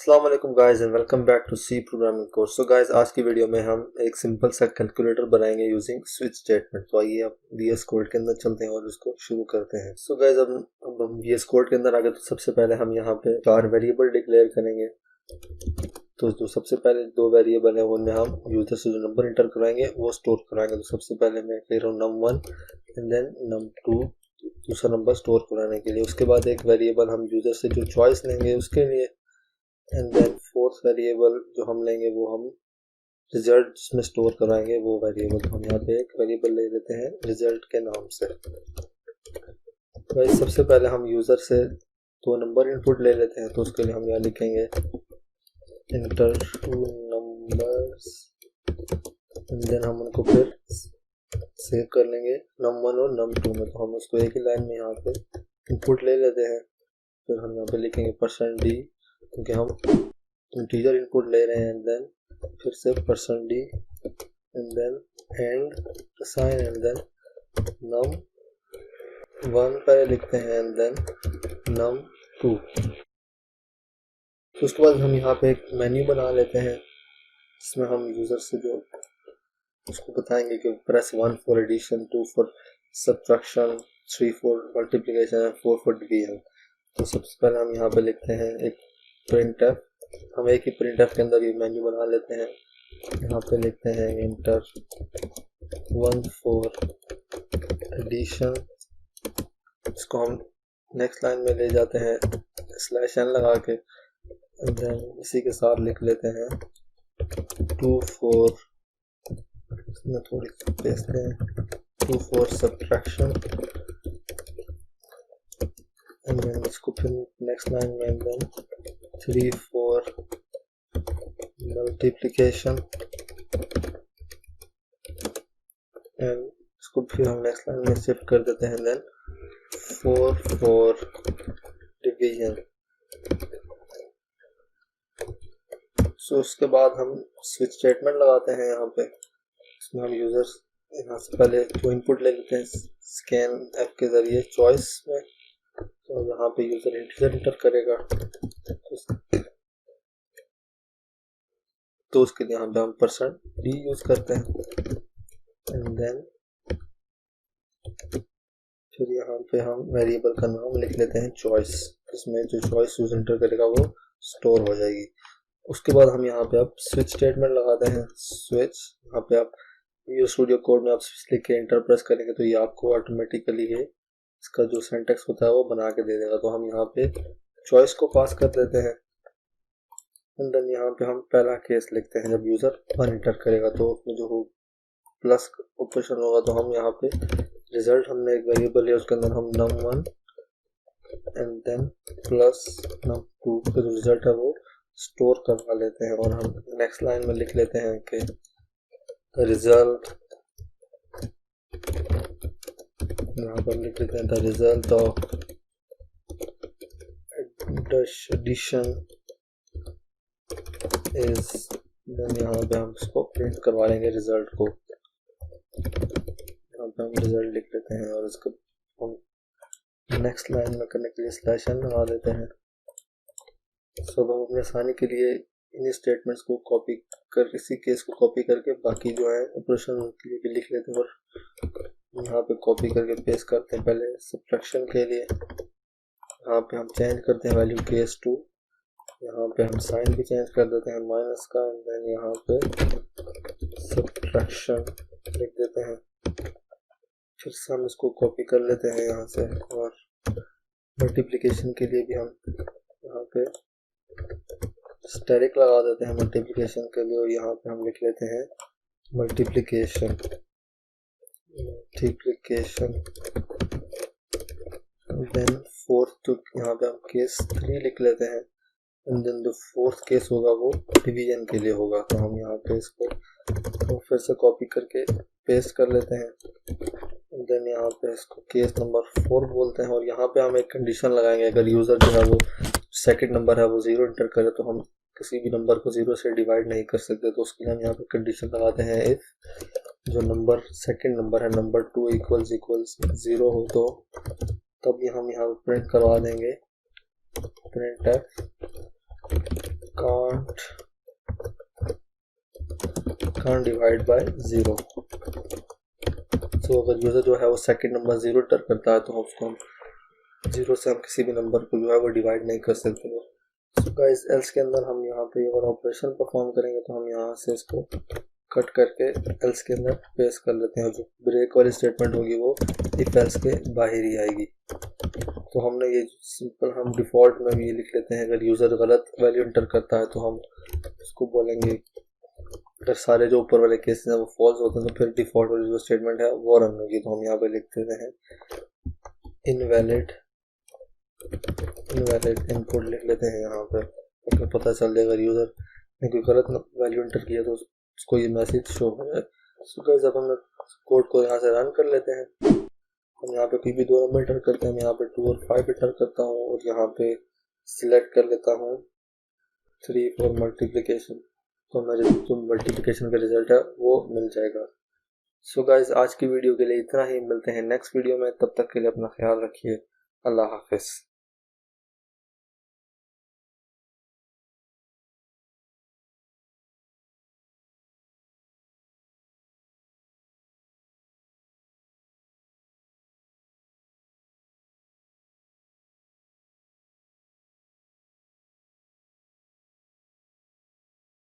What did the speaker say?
अस्सलाम वालेकुम guys and welcome back to C programming course. So guys, आज की वीडियो में हम एक सिंपल सा कैलकुलेटर बनाएंगे यूजिंग स्विच स्टेटमेंट। तो आइए अब VS कोड के अंदर चलते हैं और उसको शुरू करते हैं। सो गाइस, अब हम VS कोड के अंदर आ गए तो सबसे पहले हम यहाँ पे 4 वेरिएबल डिक्लेयर करेंगे। तो जो सबसे पहले 2 वेरिएबल है उनमें हम यूजर से जो नंबर इंटर कराएंगे वो स्टोर कराएंगे। तो सबसे पहले मैं ले रहा हूँ num1 एंड देन num2 दूसरा नंबर स्टोर कराने के लिए। उसके बाद एक वेरिएबल हम यूजर से जो चॉइस लेंगे उसके लिए, एंड देन फोर्थ वेरिएबल जो हम लेंगे वो हम रिजल्ट में स्टोर कराएंगे। वो वेरिएबल हम यहाँ पे एक वेरिएबल ले लेते हैं रिजल्ट के नाम से। तो सबसे पहले हम यूजर से 2 नंबर इनपुट ले लेते हैं। तो उसके लिए हम यहाँ लिखेंगे इंटर 2 नंबर्स एंड देन हम उनको फिर सेव कर लेंगे num1 और num2 में। तो हम उसको एक ही लाइन में यहाँ पे इनपुट ले लेते हैं। फिर हम यहाँ पे लिखेंगे %d क्योंकि हम इंटीजर इनपुट ले रहे हैं, एंड देन फिर से %d and then and sign and then num1 पहले लिखते हैं एंड देन num2। तो उसके बाद हम यहाँ पे एक मेन्यू बना लेते हैं जिसमें हम यूजर से जो उसको बताएंगे कि press 1 for addition, 2 for subtraction, 3 for multiplication and 4 for division. तो सबसे पहले हम यहाँ पे लिखते हैं एक printf। हम एक ही printf के अंदर ये मेन्यू बना लेते हैं। यहाँ पे लिखते हैं इंटर 1 फॉर एडिशन। इसको हम नेक्स्ट लाइन में ले जाते हैं /n लगा के, एंड देन इसी के साथ लिख लेते हैं 2 फॉर, इसमें थोड़ी पेस्ट हैं, 2 फॉर सब्ट्रैक्शन एंड देन इसको फिर नेक्स्ट लाइन में and then 3 for multiplication and इसको फिर हम नेक्स्ट लाइन में शिफ्ट कर देते हैं, देन 4 फॉर डिवीजन। सो उसके बाद हम स्विच स्टेटमेंट लगाते हैं यहाँ पे। इसमें हम यूजर्स यहाँ से पहले जो इनपुट ले लेते हैं स्कैन ऐप के जरिए चॉइस में। तो यहाँ पे यूजर इंटीजर इंटर करेगा, तो उसके लिए यहाँ पे हम %d यूज करते हैं, एंड देन फिर यहाँ पे हम वेरिएबल का नाम लिख लेते हैं चॉइस। इसमें जो चॉइस यूजर इंटर करेगा वो स्टोर हो जाएगी। उसके बाद हम यहाँ पे अब स्विच स्टेटमेंट लगाते हैं। स्विच यहाँ पे आप विजुअल स्टूडियो कोड में आप स्विच लिख के इंटर प्रेस करेंगे तो ये आपको ऑटोमेटिकली ये इसका जो सिंटैक्स होता है वो बना के दे देगा। तो हम यहाँ पे चॉइस को पास कर देते हैं, एंड देन यहाँ पे हम पहला केस लिखते हैं जब यूजर 1 इंटर करेगा तो उसमें जो प्लस ऑपरेशन होगा। तो हम यहाँ पे रिजल्ट हमने एक वेरिएबल है उसके अंदर हम num1 and then plus num2 का जो रिजल्ट है वो स्टोर करवा लेते हैं। और हम नेक्स्ट लाइन में लिख लेते हैं कि रिजल्ट, यहाँ पर लिख लेते हैं the result of addition is, then यहाँ पे हम इसको प्रिंट करवा लेंगे रिजल्ट को। यहाँ पे हम रिजल्ट लिख लेते हैं और इसको हम नेक्स्ट लाइन में करने के लिए /n लगा देते हैं। सब हम अपने आसानी के लिए इन स्टेटमेंट्स को कॉपी कर, इसी केस को कॉपी करके बाकी जो है ऑपरेशन के लिए भी लिख लेते हैं और यहाँ पे कॉपी करके पेस्ट करते हैं। पहले सब्ट्रैक्शन के लिए यहाँ पे हम चेंज करते हैं वैल्यू केस 2, यहाँ पे हम साइन भी चेंज कर देते हैं माइनस का, एंड देन यहाँ पे सब्ट्रैक्शन लिख देते हैं। फिर से हम इसको कॉपी कर लेते हैं यहाँ से, और मल्टीप्लिकेशन के लिए भी हम यहाँ पे स्टेरिक लगा देते हैं मल्टीप्लिकेशन के लिए, और यहाँ पे हम लिख लेते हैं मल्टीप्लिकेशन देन फोर्थ, तो यहाँ पे हम केस 3 लिख लेते हैं, एंड देन जो फोर्थ केस होगा वो डिवीजन के लिए होगा। तो हम यहाँ पे इसको तो फिर से कॉपी करके पेस्ट कर लेते हैं, एंड देन यहाँ पे इसको केस नंबर 4 बोलते हैं। और यहाँ पे हम एक कंडीशन लगाएंगे, अगर यूजर जो है वो सेकंड नंबर है वो 0 इंटर करे तो हम किसी भी नंबर को 0 से डिवाइड नहीं कर सकते। तो उसके लिए हम यहाँ पे कंडीशन लगाते हैं इफ जो नंबर सेकंड नंबर है नंबर 2 इक्वल्स 0 हो तो तब हम यहाँ प्रिंट करवा देंगे printf can't divide by 0। तो अगर यूज़र जो है वो सेकंड नंबर 0 एंटर करता है तो उसको हम 0 से हम किसी भी नंबर को जो है वो डिवाइड नहीं कर सकते। सो गाइस एल्स के अंदर हम यहाँ पे और ऑपरेशन परफॉर्म करेंगे तो हम यहाँ से इसको कट करके एल्स के अंदर पेस्ट कर लेते हैं। जो ब्रेक वाली स्टेटमेंट होगी वो इफ एल्स के बाहर ही आएगी। तो हमने ये सिंपल हम डिफ़ॉल्ट में भी लिख लेते हैं। अगर यूज़र गलत वैल्यू एंटर करता है तो हम उसको बोलेंगे, अगर सारे जो ऊपर वाले केसेस हैं वो फॉल्स होते हैं तो फिर डिफ़ॉल्ट वाली जो स्टेटमेंट है वो रन होगी। तो हम यहाँ पे लिख देते हैं इनवैलिड इनपुट लिख लेते हैं यहाँ पे, तो पता चल जाएगा अगर यूज़र ने कोई गलत वैल्यू एंटर किया तो उसको ये मैसेज शो हो जाए। सो गाइस अब हम कोड को यहाँ से रन कर लेते हैं। हम यहाँ पे भी 2 नंबर एंटर करते हैं। मैं यहाँ पे 2 और 5 एंटर करता हूँ और यहाँ पे सिलेक्ट कर लेता हूँ 3 फॉर मल्टीप्लिकेशन। तो मेरे जो मल्टीप्लिकेशन का रिजल्ट है वो मिल जाएगा। सो गाइस आज की वीडियो के लिए इतना ही। मिलते हैं नेक्स्ट वीडियो में, तब तक के लिए अपना ख्याल रखिए। अल्लाह हाफिज़।